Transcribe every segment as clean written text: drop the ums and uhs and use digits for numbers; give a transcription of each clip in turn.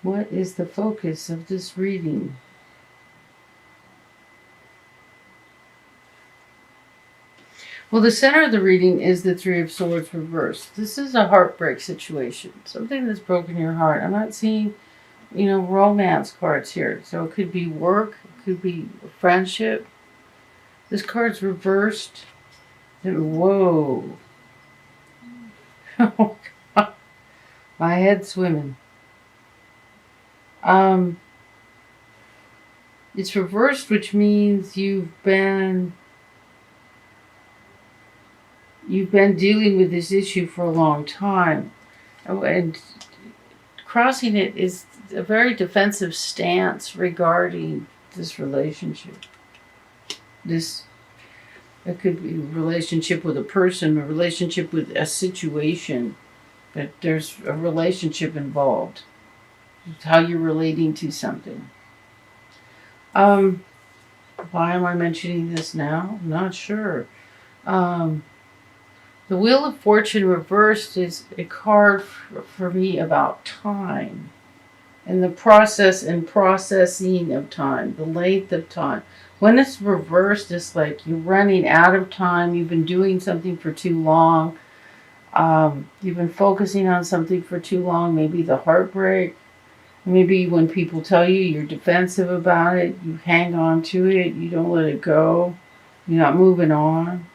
What is the focus of this reading? Well, the center of the reading is the Three of Swords reversed. This is a heartbreak situation. Something that's broken your heart. I'm not seeing, romance cards here. So it could be work. It could be friendship. This card's reversed. Whoa. Oh, God. My head's swimming. It's reversed, which means you've been dealing with this issue for a long time. And crossing it is a very defensive stance regarding this relationship. It could be a relationship with a person, a relationship with a situation, but there's a relationship involved. It's how you're relating to something. Why am I mentioning this now? I'm not sure. The Wheel of Fortune reversed is a card for me about time and the process and processing of time, the length of time. When it's reversed, it's like you're running out of time. You've been doing something for too long. You've been focusing on something for too long. Maybe the heartbreak. Maybe when people tell you, you're defensive about it. You hang on to it. You don't let it go. You're not moving on.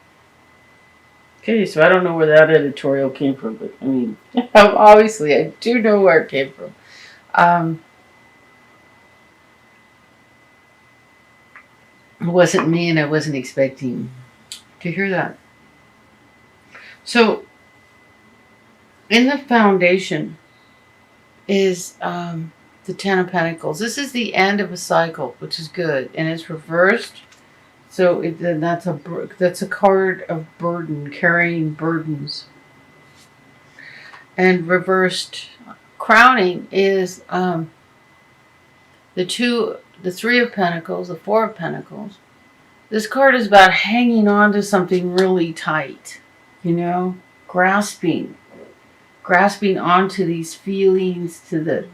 Okay, so I don't know where that editorial came from, but I mean, obviously I do know where it came from. It wasn't me, and I wasn't expecting to hear that. So, in the foundation is the Ten of Pentacles. This is the end of a cycle, which is good, and it's reversed. So that's a card of burden, carrying burdens. And reversed crowning is the Three of Pentacles, the Four of Pentacles. This card is about hanging on to something really tight, grasping onto these feelings, to the,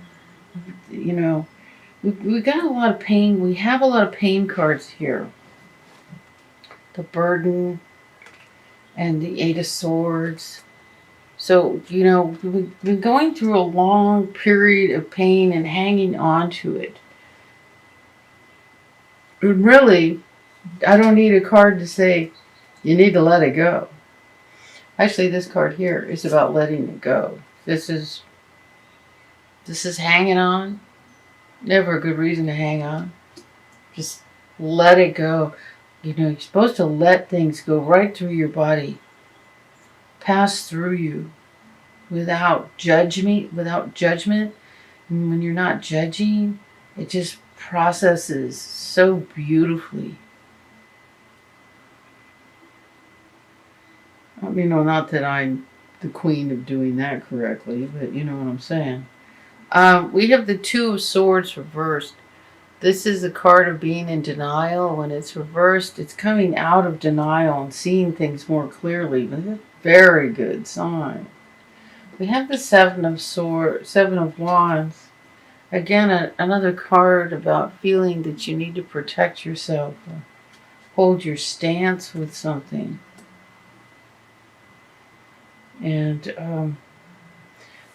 we got a lot of pain. We have a lot of pain cards here. The burden and the Eight of Swords. So, we've been going through a long period of pain and hanging on to it. And really, I don't need a card to say you need to let it go. Actually, this card here is about letting it go. This is hanging on. Never a good reason to hang on. Just let it go. You're supposed to let things go right through your body, pass through you without judgment. And when you're not judging, it just processes so beautifully. I mean, not that I'm the queen of doing that correctly, but you know what I'm saying. We have the Two of Swords reversed. This is a card of being in denial. When it's reversed, it's coming out of denial and seeing things more clearly. That's a very good sign. We have the Seven of Wands. Again, another card about feeling that you need to protect yourself or hold your stance with something. And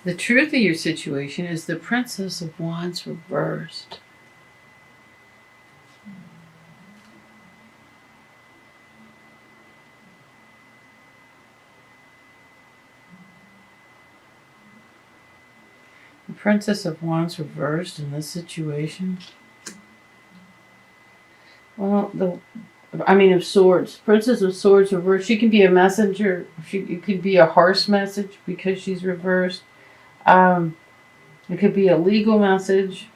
the truth of your situation is the Princess of Wands reversed. The Princess of Wands reversed in this situation. Well, of Swords. Princess of Swords reversed. She can be a messenger. It could be a harsh message because she's reversed. It could be a legal message.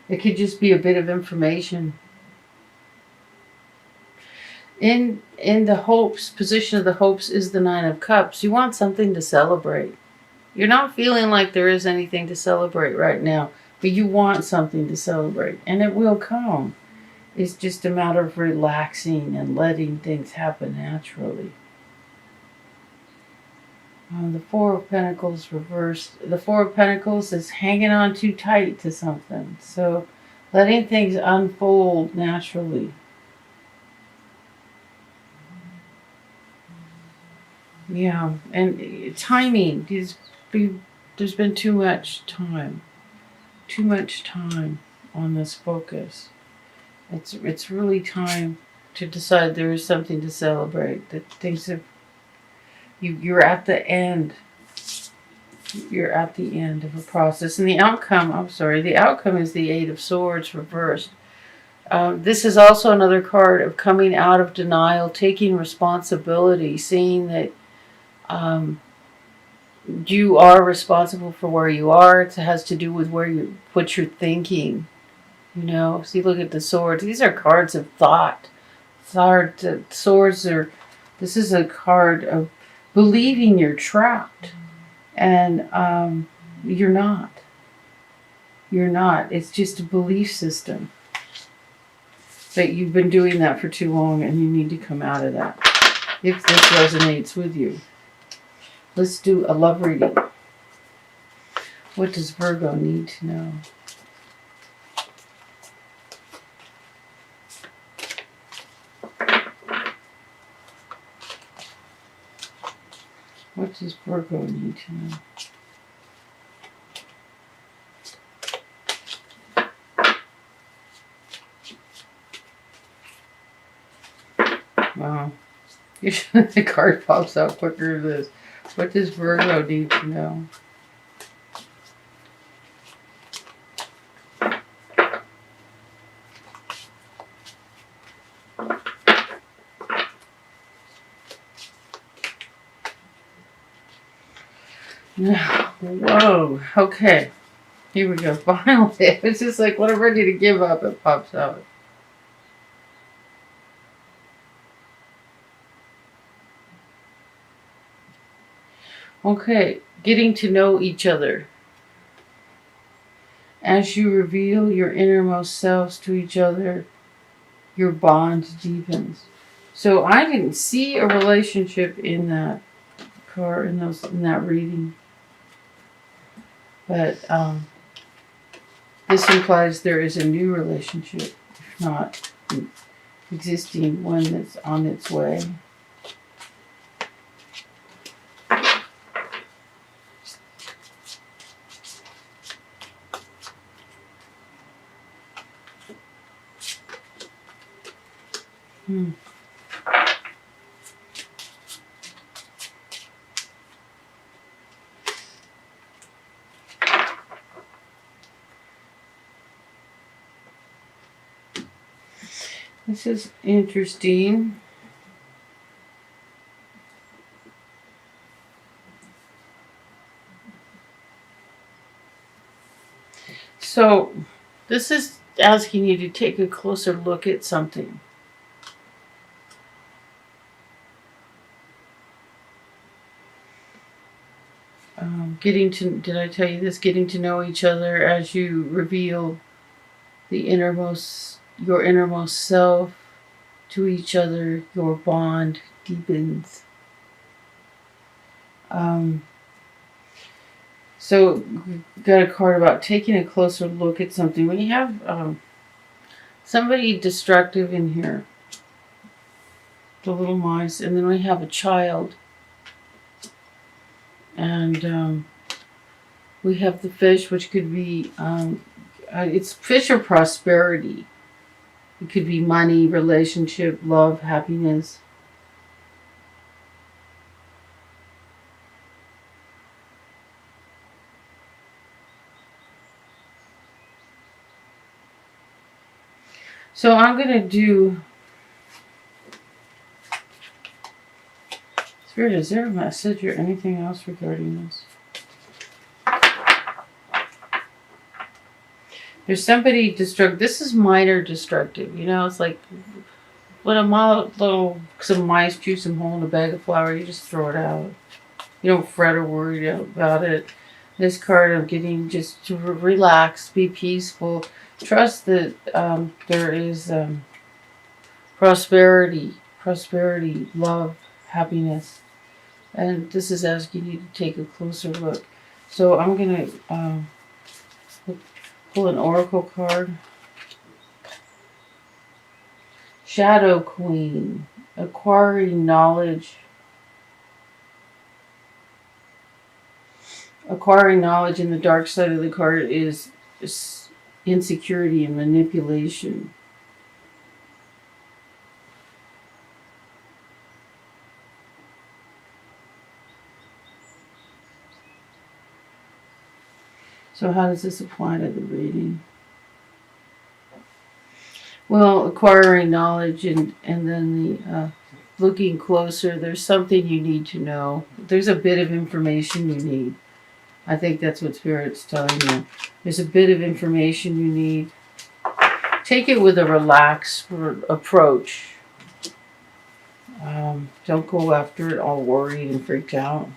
It could just be a bit of information. In the hopes, position of the hopes is the Nine of Cups. You want something to celebrate. You're not feeling like there is anything to celebrate right now, but you want something to celebrate, and it will come. It's just a matter of relaxing and letting things happen naturally. The Four of Pentacles reversed. The Four of Pentacles is hanging on too tight to something. So letting things unfold naturally. Yeah, and timing. There's been too much time. Too much time on this focus. It's really time to decide there is something to celebrate. That things have you're at the end. You're at the end of a process, and the outcome. I'm sorry. The outcome is the Eight of Swords reversed. This is also another card of coming out of denial, taking responsibility, seeing that you are responsible for where you are. It has to do with what you're thinking. You know, see, look at the swords. These are cards of thought. Swords are. This is a card of believing you're trapped, and you're not. You're not. It's just a belief system that you've been doing that for too long, and you need to come out of that. If this resonates with you, let's do a love reading. What does Virgo need to know? What does Virgo need to know? Wow. Usually the card pops out quicker than this. What does Virgo need to know? Whoa. Okay. Here we go. Finally. It's just like when I'm ready to give up, it pops out. Okay. Getting to know each other. As you reveal your innermost selves to each other, your bond deepens. So I didn't see a relationship in that card, in that reading. But this implies there is a new relationship, if not an existing one that's on its way. This is interesting. So, this is asking you to take a closer look at something. Did I tell you this? Getting to know each other as you reveal your innermost self to each other, your bond deepens. So, got a card about taking a closer look at something. When you have somebody destructive in here, the little mice, and then we have a child, and we have the fish, which could be it's fish or prosperity. It could be money, relationship, love, happiness. So I'm going to do... Spirit, is there a message or anything else regarding this? There's somebody destructive. This is minor destructive. You know, it's like when some mice chew some hole in a bag of flour, you just throw it out. You don't fret or worry about it. This card of getting just to relax, be peaceful, trust that there is prosperity, love, happiness. And this is asking you to take a closer look. So I'm going to pull an oracle card. Shadow Queen. Acquiring knowledge. Acquiring knowledge in the dark side of the card is insecurity and manipulation. So how does this apply to the reading? Well, acquiring knowledge and then the looking closer, there's something you need to know. There's a bit of information you need. I think that's what Spirit's telling you. There's a bit of information you need. Take it with a relaxed approach. Don't go after it all worried and freaked out.